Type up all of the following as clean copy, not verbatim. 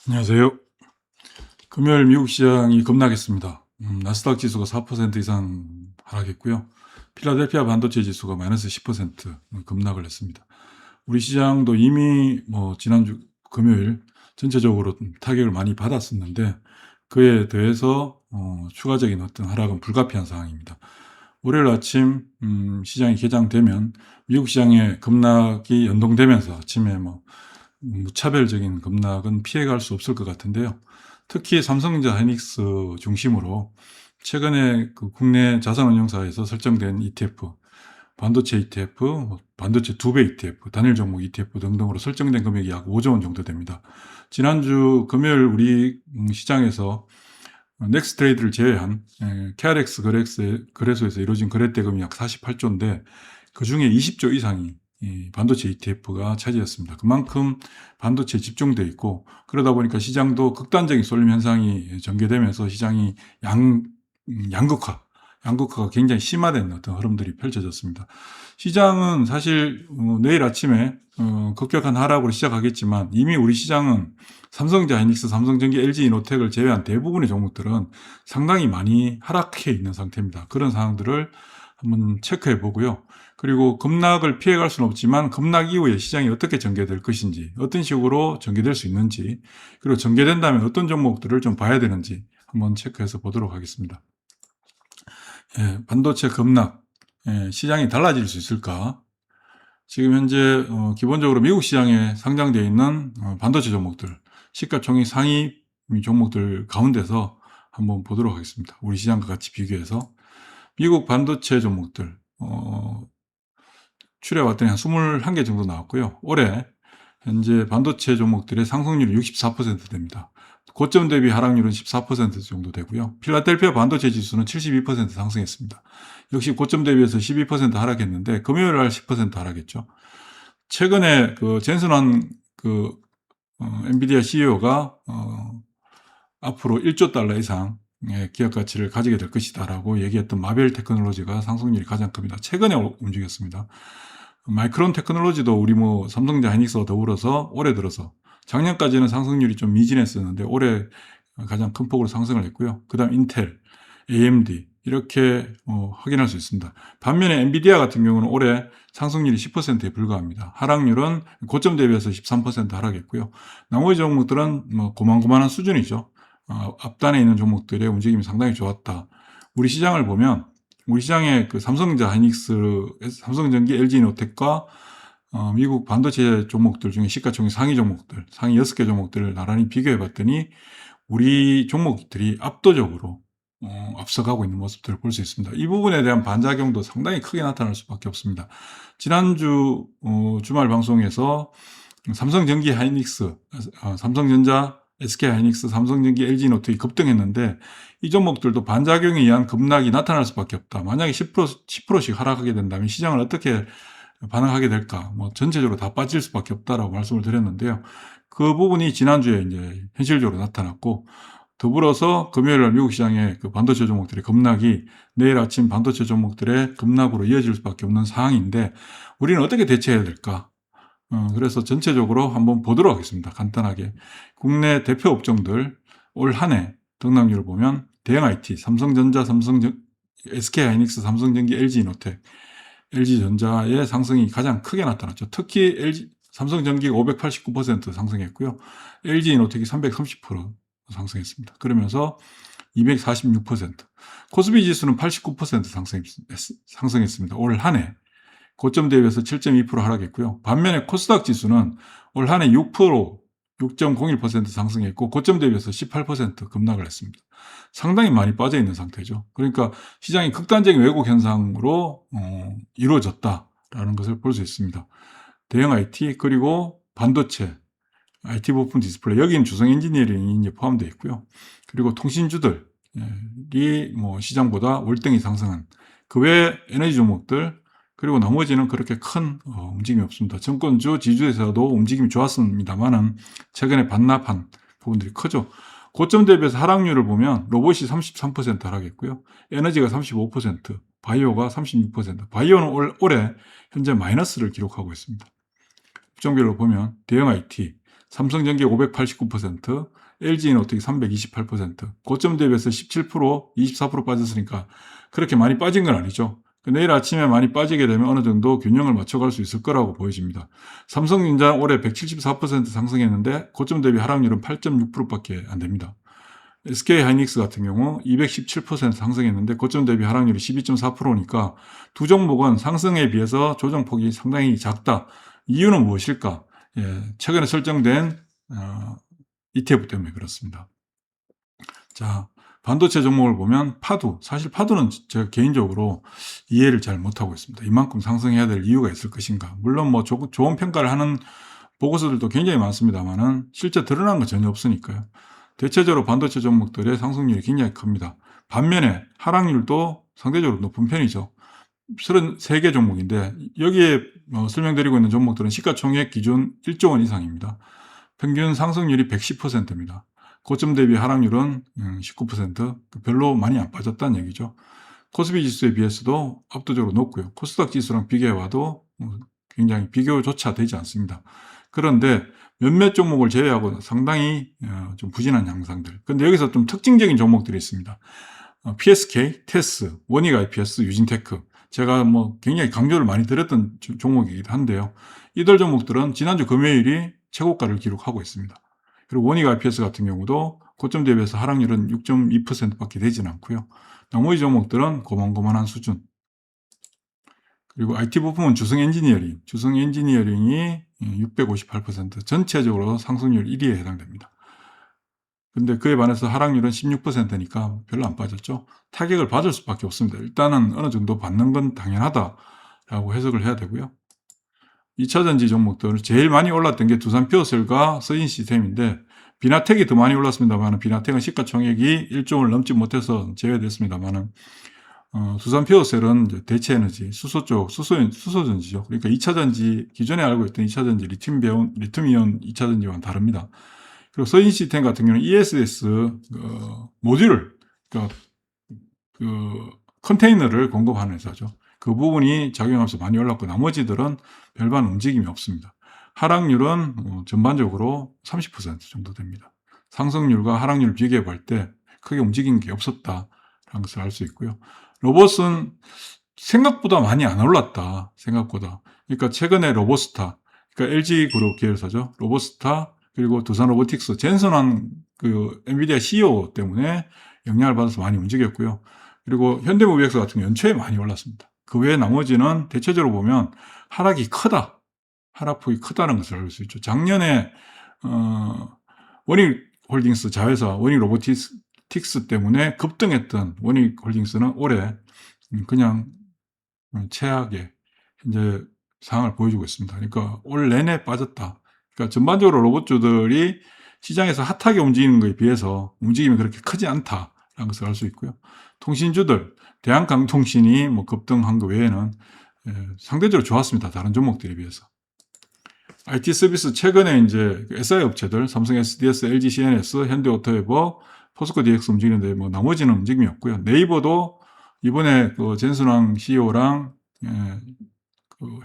안녕하세요. 금요일 미국 시장이 급락했습니다. 나스닥 지수가 4% 이상 하락했고요. 필라델피아 반도체 지수가 마이너스 10% 급락을 했습니다. 우리 시장도 이미 지난주 금요일 전체적으로 타격을 많이 받았었는데 그에 대해서 추가적인 어떤 하락은 불가피한 상황입니다. 월요일 아침 시장이 개장되면 미국 시장의 급락이 연동되면서 아침에 무차별적인 급락은 피해갈 수 없을 것 같은데요. 특히 삼성전자 하이닉스 중심으로 최근에 그 국내 자산운용사에서 설정된 ETF, 반도체 ETF, 반도체 2배 ETF, 단일 종목 ETF 등등으로 설정된 금액이 약 5조 원 정도 됩니다. 지난주 금요일 우리 시장에서 넥스트레이드를 제외한 KRX 거래소에서 이루어진 거래 대금이 약 48조인데 그중에 20조 이상이 이 반도체 ETF가 차지했습니다. 그만큼 반도체에 집중돼 있고 그러다 보니까 시장도 극단적인 쏠림 현상이 전개되면서 시장이 양극화가 굉장히 심화된 어떤 흐름들이 펼쳐졌습니다. 시장은 사실 내일 아침에 급격한 하락으로 시작하겠지만 이미 우리 시장은 삼성전자, 하이닉스, 삼성전기, LG이노텍을 제외한 대부분의 종목들은 상당히 많이 하락해 있는 상태입니다. 그런 상황들을 한번 체크해 보고요. 그리고 급락을 피해갈 수는 없지만 급락 이후에 시장이 어떻게 전개될 것인지, 어떤 식으로 전개될 수 있는지, 그리고 전개된다면 어떤 종목들을 좀 봐야 되는지 한번 체크해서 보도록 하겠습니다. 반도체 급락, 시장이 달라질 수 있을까? 지금 현재 기본적으로 미국 시장에 상장되어 있는 반도체 종목들, 시가총액 상위 종목들 가운데서 한번 보도록 하겠습니다. 우리 시장과 같이 비교해서 미국 반도체 종목들 추려봤더니 한 21개 정도 나왔고요. 올해 현재 반도체 종목들의 상승률이 64% 됩니다. 고점 대비 하락률은 14% 정도 되고요. 필라델피아 반도체 지수는 72% 상승했습니다. 역시 고점 대비해서 12% 하락했는데 금요일 날 10% 하락했죠. 최근에 그 젠슨한 엔비디아 CEO가 앞으로 1조 달러 이상 기업 가치를 가지게 될 것이다라고 얘기했던 마벨 테크놀로지가 상승률이 가장 큽니다. 최근에 움직였습니다. 마이크론 테크놀로지도 우리 삼성전자 하이닉스와 더불어서 올해 들어서 작년까지는 상승률이 좀 미진했었는데 올해 가장 큰 폭으로 상승을 했고요. 그다음 인텔, AMD 이렇게 확인할 수 있습니다. 반면에 엔비디아 같은 경우는 올해 상승률이 10%에 불과합니다. 하락률은 고점 대비해서 13% 하락했고요. 나머지 종목들은 고만고만한 수준이죠. 앞단에 있는 종목들의 움직임이 상당히 좋았다. 우리 시장을 보면 우리 시장의 그 삼성전자 하이닉스, 삼성전기, LG이노텍과 미국 반도체 종목들 중에 시가총액 상위 종목들, 상위 6개 종목들을 나란히 비교해 봤더니 우리 종목들이 압도적으로 앞서가고 있는 모습들을 볼 수 있습니다. 이 부분에 대한 반작용도 상당히 크게 나타날 수밖에 없습니다. 지난주 주말 방송에서 삼성전기 하이닉스, 삼성전자, SK하이닉스, 삼성전기, LG이노텍이 급등했는데 이 종목들도 반작용에 의한 급락이 나타날 수밖에 없다. 만약에 10%씩 하락하게 된다면 시장을 어떻게 반응하게 될까? 전체적으로 다 빠질 수밖에 없다라고 말씀을 드렸는데요. 그 부분이 지난주에 이제 현실적으로 나타났고 더불어서 금요일날 미국 시장의 그 반도체 종목들의 급락이 내일 아침 반도체 종목들의 급락으로 이어질 수밖에 없는 상황인데 우리는 어떻게 대처해야 될까? 그래서 전체적으로 한번 보도록 하겠습니다. 간단하게. 국내 대표 업종들 올 한 해 등락률을 보면 대형 IT, 삼성전자, SK하이닉스, 삼성전기, LG이노텍, LG전자의 상승이 가장 크게 나타났죠. 특히 삼성전기가 589% 상승했고요. LG이노텍이 330% 상승했습니다. 그러면서 246%, 코스피 지수는 89% 상승했습니다. 올 한 해. 고점 대비해서 7.2% 하락했고요. 반면에 코스닥 지수는 올 한 해 6.01% 상승했고 고점 대비해서 18% 급락을 했습니다. 상당히 많이 빠져 있는 상태죠. 그러니까 시장이 극단적인 왜곡 현상으로 이루어졌다라는 것을 볼 수 있습니다. 대형 IT 그리고 반도체, IT 부품 디스플레이 여기는 주성 엔지니어링이 이제 포함되어 있고요. 그리고 통신주들이 시장보다 월등히 상승한 그 외 에너지 종목들 그리고 나머지는 그렇게 큰 움직임이 없습니다. 증권주, 지주에서도 움직임이 좋았습니다만은 최근에 반납한 부분들이 크죠. 고점 대비해서 하락률을 보면 로봇이 33% 하락했고요. 에너지가 35%, 바이오가 36%. 바이오는 올해 현재 마이너스를 기록하고 있습니다. 업종별로 보면 대형 IT, 삼성전기 589%, LG이노텍이 328%, 고점 대비해서 17%, 24% 빠졌으니까 그렇게 많이 빠진 건 아니죠. 내일 아침에 많이 빠지게 되면 어느 정도 균형을 맞춰갈 수 있을 거라고 보여집니다. 삼성전자 올해 174% 상승했는데 고점 대비 하락률은 8.6%밖에 안 됩니다. SK하이닉스 같은 경우 217% 상승했는데 고점 대비 하락률이 12.4%니까 두 종목은 상승에 비해서 조정폭이 상당히 작다. 이유는 무엇일까? 최근에 설정된 ETF 때문에 그렇습니다. 자, 반도체 종목을 보면 사실 파두는 제가 개인적으로 이해를 잘 못하고 있습니다. 이만큼 상승해야 될 이유가 있을 것인가. 물론 뭐 좋은 평가를 하는 보고서들도 굉장히 많습니다만은 실제 드러난 건 전혀 없으니까요. 대체적으로 반도체 종목들의 상승률이 굉장히 큽니다. 반면에 하락률도 상대적으로 높은 편이죠. 33개 종목인데 여기에 설명드리고 있는 종목들은 시가총액 기준 1조 원 이상입니다. 평균 상승률이 110%입니다. 고점 대비 하락률은 19%, 별로 많이 안 빠졌다는 얘기죠. 코스피 지수에 비해서도 압도적으로 높고요. 코스닥 지수랑 비교해봐도 굉장히 비교조차 되지 않습니다. 그런데 몇몇 종목을 제외하고 상당히 좀 부진한 양상들. 근데 여기서 좀 특징적인 종목들이 있습니다. PSK, 테스, 원익 IPS, 유진테크. 제가 뭐 굉장히 강조를 많이 드렸던 종목이기도 한데요. 이들 종목들은 지난주 금요일이 최고가를 기록하고 있습니다. 그리고 원익 IPS 같은 경우도 고점 대비해서 하락률은 6.2%밖에 되지는 않고요. 나머지 종목들은 고만고만한 수준. 그리고 IT 부품은 주성 엔지니어링이 658%, 전체적으로 상승률 1위에 해당됩니다. 근데 그에 반해서 하락률은 16%니까 별로 안 빠졌죠. 타격을 받을 수밖에 없습니다. 일단은 어느 정도 받는 건 당연하다라고 해석을 해야 되고요. 2차전지 종목들 제일 많이 올랐던 게 두산 퓨어셀과 서인 시스템인데 비나텍이 더 많이 올랐습니다만 비나텍은 시가총액이 1조 원을 넘지 못해서 제외됐습니다만 두산 퓨어셀은 대체에너지, 수소전지죠. 그러니까 2차전지, 기존에 알고 있던 2차전지 리튬이온 2차전지와는 다릅니다. 그리고 서인 시스템 같은 경우는 ESS 모듈을, 그러니까 컨테이너를 공급하는 회사죠. 그 부분이 작용하면서 많이 올랐고 나머지들은 별반 움직임이 없습니다. 하락률은 전반적으로 30% 정도 됩니다. 상승률과 하락률을 비교해 볼 때 크게 움직인 게 없었다라는 것을 알 수 있고요. 로봇은 생각보다 많이 안 올랐다. 생각보다. 그러니까 최근에 로보스타, 그러니까 LG그룹 계열사죠. 로보스타 그리고 두산 로보틱스, 젠슨한 그 엔비디아 CEO 때문에 영향을 받아서 많이 움직였고요. 그리고 현대모비엑스 같은 경우 연초에 많이 올랐습니다. 그 외에 나머지는 대체적으로 보면 하락이 크다. 하락폭이 크다는 것을 알 수 있죠. 작년에 원익홀딩스 자회사 원익로보틱스 때문에 급등했던 원익홀딩스는 올해 그냥 최악의 현재 상황을 보여주고 있습니다. 그러니까 올 내내 빠졌다. 그러니까 전반적으로 로봇주들이 시장에서 핫하게 움직이는 것에 비해서 움직임이 그렇게 크지 않다라는 것을 알 수 있고요. 통신주들, 대한강통신이 뭐 급등한 것 외에는 상대적으로 좋았습니다. 다른 종목들에 비해서. IT 서비스 최근에 이제 SI 업체들, 삼성 SDS, LG CNS, 현대오토웨버, 포스코 DX 움직이는데 뭐 나머지는 움직임이 없고요. 네이버도 이번에 그 젠순왕 CEO랑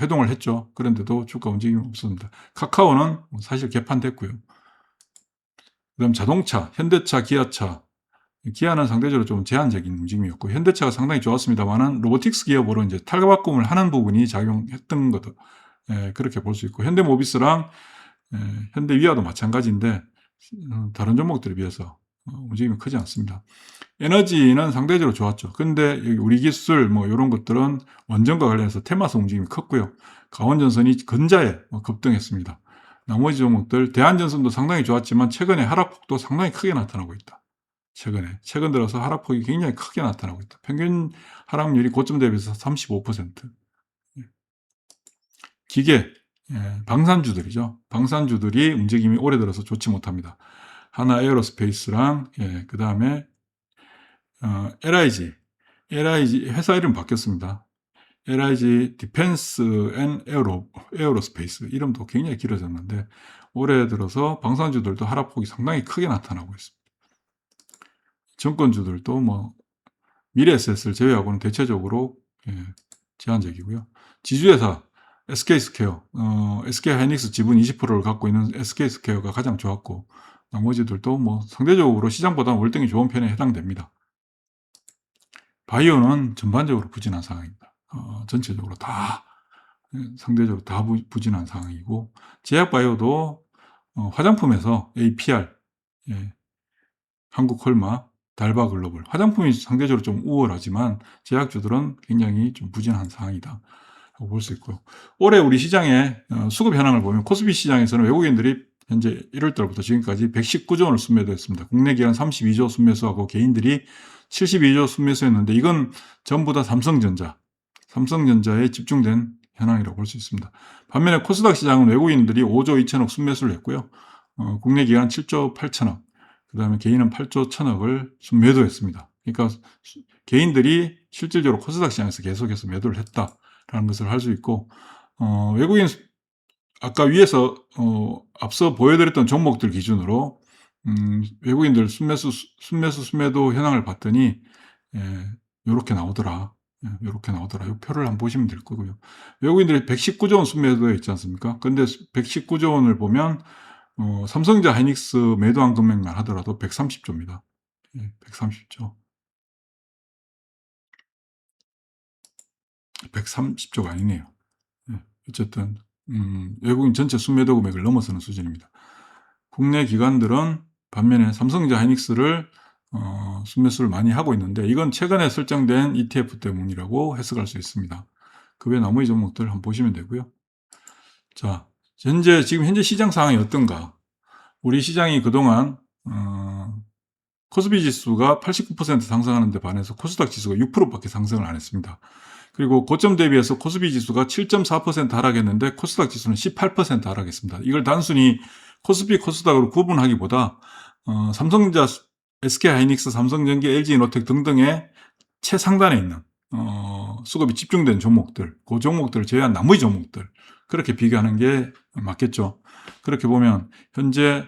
회동을 했죠. 그런데도 주가 움직임이 없습니다. 카카오는 사실 개판됐고요. 그다음 자동차, 현대차, 기아차. 기아는 상대적으로 좀 제한적인 움직임이었고 현대차가 상당히 좋았습니다만은 로보틱스 기업으로 이제 탈바꿈을 하는 부분이 작용했던 것도 그렇게 볼 수 있고 현대모비스랑 현대위아도 마찬가지인데 다른 종목들에 비해서 움직임이 크지 않습니다. 에너지는 상대적으로 좋았죠. 근데 우리 기술 뭐 이런 것들은 원전과 관련해서 테마스 움직임이 컸고요. 강원전선이 근자에 급등했습니다. 나머지 종목들 대한전선도 상당히 좋았지만 최근에 하락폭도 상당히 크게 나타나고 있다. 최근 들어서 하락폭이 굉장히 크게 나타나고 있다. 평균 하락률이 고점 대비해서 35%. 기계, 방산주들이죠. 방산주들이 움직임이 올해 들어서 좋지 못합니다. 하나 에어로스페이스랑 그 다음에 LIG 회사 이름 바뀌었습니다. LIG 디펜스 앤 에어로스페이스 이름도 굉장히 길어졌는데 올해 들어서 방산주들도 하락폭이 상당히 크게 나타나고 있습니다. 정권주들도 뭐 미래에셋을 제외하고는 대체적으로 제한적이고요. 지주회사 SK스퀘어, SK하이닉스 지분 20%를 갖고 있는 SK스퀘어가 가장 좋았고, 나머지들도 뭐 상대적으로 시장보다 월등히 좋은 편에 해당됩니다. 바이오는 전반적으로 부진한 상황입니다. 전체적으로 다, 상대적으로 다 부진한 상황이고, 제약바이오도 화장품에서 APR, 예, 한국콜마, 달바글로벌, 화장품이 상대적으로 좀 우월하지만 제약주들은 굉장히 좀 부진한 상황이다 라고 볼 수 있고요. 올해 우리 시장의 수급 현황을 보면 코스피 시장에서는 외국인들이 현재 1월 달부터 지금까지 119조 원을 순매도했습니다. 국내 기관 32조 순매수하고 개인들이 72조 순매수했는데 이건 전부 다 삼성전자에 집중된 현황이라고 볼 수 있습니다. 반면에 코스닥 시장은 외국인들이 5조 2천억 순매수를 했고요. 국내 기관 7조 8천억, 그 다음에 개인은 8조 1천억을 순매도했습니다. 그러니까 개인들이 실질적으로 코스닥 시장에서 계속해서 매도를 했다라는 것을 할 수 있고, 외국인 아까 위에서 앞서 보여드렸던 종목들 기준으로 외국인들 순매도 현황을 봤더니 요렇게 나오더라. 요렇게 나오더라. 이 표를 한번 보시면 될 거고요. 외국인들이 119조 원 순매도에 있지 않습니까? 근데 119조 원을 보면 삼성전자 하이닉스 매도한 금액만 하더라도 130조입니다. 130조. 130조가 아니네요. 어쨌든 외국인 전체 순매도 금액을 넘어서는 수준입니다. 국내 기관들은 반면에 삼성전자 하이닉스를 순매수를 많이 하고 있는데 이건 최근에 설정된 ETF 때문이라고 해석할 수 있습니다. 그 외 나머지 종목들 한번 보시면 되고요. 자, 지금 현재 시장 상황이 어떤가? 우리 시장이 그동안 코스피 지수가 89% 상승하는 데 반해서 코스닥 지수가 6%밖에 상승을 안 했습니다. 그리고 고점 대비해서 코스피 지수가 7.4% 하락했는데 코스닥 지수는 18% 하락했습니다. 이걸 단순히 코스피, 코스닥으로 구분하기보다 삼성전자, SK하이닉스, 삼성전기, LG이노텍 등등의 최상단에 있는 수급이 집중된 종목들, 그 종목들을 제외한 나머지 종목들 그렇게 비교하는 게 맞겠죠. 그렇게 보면 현재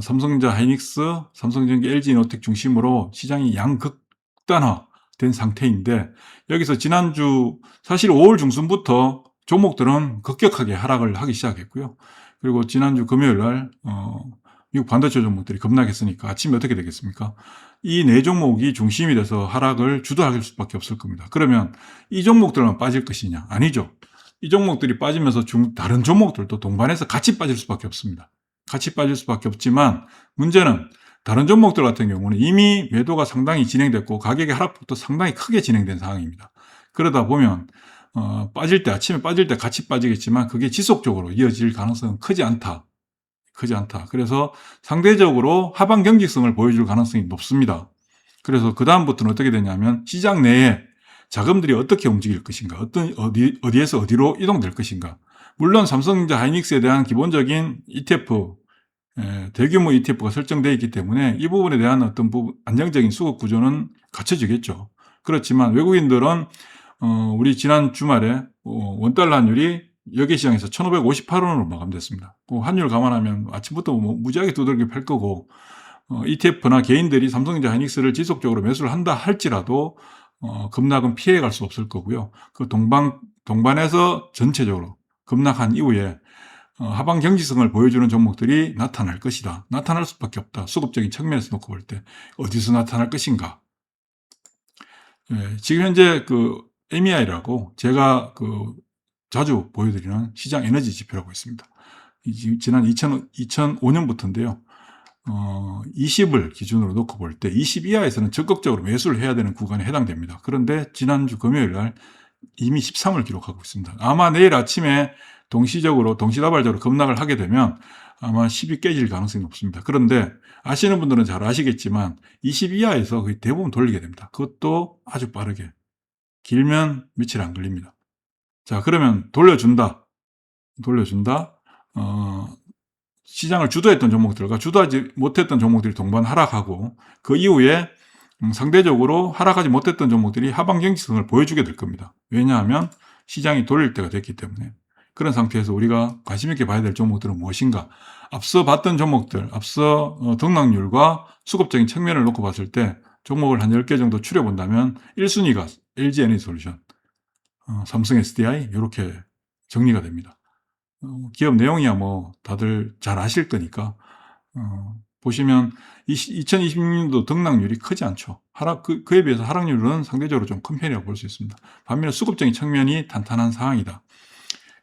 삼성전자, 하이닉스, 삼성전기, LG이노텍 중심으로 시장이 양극단화된 상태인데 여기서 지난주 사실 5월 중순부터 종목들은 급격하게 하락을 하기 시작했고요. 그리고 지난주 금요일 날 미국 반도체 종목들이 급락했으니까 아침에 어떻게 되겠습니까? 이 네 종목이 중심이 돼서 하락을 주도할 수밖에 없을 겁니다. 그러면 이 종목들만 빠질 것이냐? 아니죠. 이 종목들이 빠지면서 다른 종목들도 동반해서 같이 빠질 수밖에 없습니다. 같이 빠질 수밖에 없지만 문제는 다른 종목들 같은 경우는 이미 매도가 상당히 진행됐고 가격의 하락폭도 상당히 크게 진행된 상황입니다. 그러다 보면 아침에 빠질 때 같이 빠지겠지만 그게 지속적으로 이어질 가능성은 크지 않다. 그래서 상대적으로 하방 경직성을 보여줄 가능성이 높습니다. 그래서 그 다음부터는 어떻게 되냐면 시장 내에 자금들이 어떻게 움직일 것인가, 어디에서 어디로 이동될 것인가. 물론 삼성전자 하이닉스에 대한 기본적인 ETF, 대규모 ETF가 설정되어 있기 때문에 이 부분에 대한 어떤 안정적인 수급 구조는 갖춰지겠죠. 그렇지만 외국인들은 우리 지난 주말에 원달러 환율이 여기 시장에서 1,558원으로 마감됐습니다. 그 환율 감안하면 아침부터 무지하게 두들겨 팔 거고 ETF나 개인들이 삼성전자 하이닉스를 지속적으로 매수를 한다 할지라도 급락은 피해갈 수 없을 거고요. 그 동반해서 전체적으로 급락한 이후에 하방 경직성을 보여주는 종목들이 나타날 것이다. 나타날 수밖에 없다. 수급적인 측면에서 놓고 볼 때 어디서 나타날 것인가. 지금 현재 MEI라고 제가 자주 보여드리는 시장 에너지 지표라고 있습니다. 지난 2005년부터인데요. 20을 기준으로 놓고 볼 때 20 이하에서는 적극적으로 매수를 해야 되는 구간에 해당됩니다. 그런데 지난주 금요일 날 이미 13을 기록하고 있습니다. 아마 내일 아침에 동시다발적으로 급락을 하게 되면 아마 10이 깨질 가능성이 높습니다. 그런데 아시는 분들은 잘 아시겠지만 20 이하에서 거의 대부분 돌리게 됩니다. 그것도 아주 빠르게. 길면 며칠 안 걸립니다. 자, 그러면 돌려준다. 시장을 주도했던 종목들과 주도하지 못했던 종목들이 동반 하락하고 그 이후에 상대적으로 하락하지 못했던 종목들이 하방 경직성을 보여주게 될 겁니다. 왜냐하면 시장이 돌릴 때가 됐기 때문에. 그런 상태에서 우리가 관심 있게 봐야 될 종목들은 무엇인가? 앞서 봤던 종목들, 앞서 등락률과 수급적인 측면을 놓고 봤을 때 종목을 한 10개 정도 추려본다면 1순위가 LG 에너지솔루션, 삼성 SDI 이렇게 정리가 됩니다. 기업 내용이야 뭐 다들 잘 아실 거니까 보시면 2026년도 등락률이 크지 않죠. 그에 비해서 하락률은 상대적으로 좀 큰 편이라고 볼 수 있습니다. 반면에 수급적인 측면이 탄탄한 상황이다.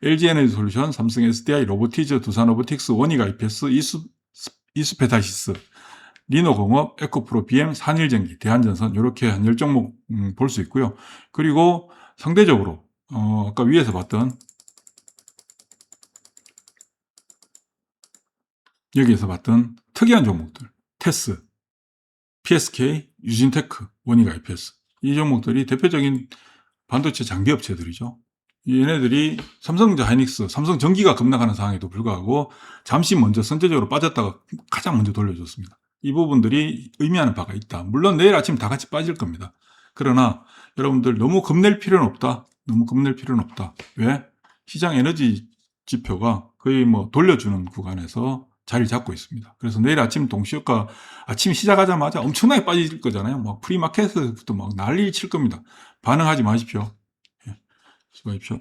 LG에너지솔루션, 삼성 SDI, 로보티즈, 두산로보틱스, 원희가 EPS, 이수페타시스, 리노공업, 에코프로, BM, 산일전기, 대한전선 이렇게 한 10종목 볼 수 있고요. 그리고 상대적으로 아까 위에서 봤던 여기에서 봤던 특이한 종목들, 테스, PSK, 유진테크, 원희가 EPS 이 종목들이 대표적인 반도체 장비 업체들이죠. 얘네들이 삼성전자 하이닉스, 삼성전기가 급락하는 상황에도 불구하고 잠시 먼저 선제적으로 빠졌다가 가장 먼저 돌려줬습니다. 이 부분들이 의미하는 바가 있다. 물론 내일 아침 다 같이 빠질 겁니다. 그러나 여러분들 너무 겁낼 필요는 없다. 너무 겁낼 필요는 없다. 왜? 시장 에너지 지표가 거의 뭐 돌려주는 구간에서 자리 잡고 있습니다. 그래서 내일 아침 동시효과 아침 시작하자마자 엄청나게 빠질 거잖아요. 막 프리마켓에서부터 막 난리 칠 겁니다. 반응하지 마십시오. 예, 수고하십시오.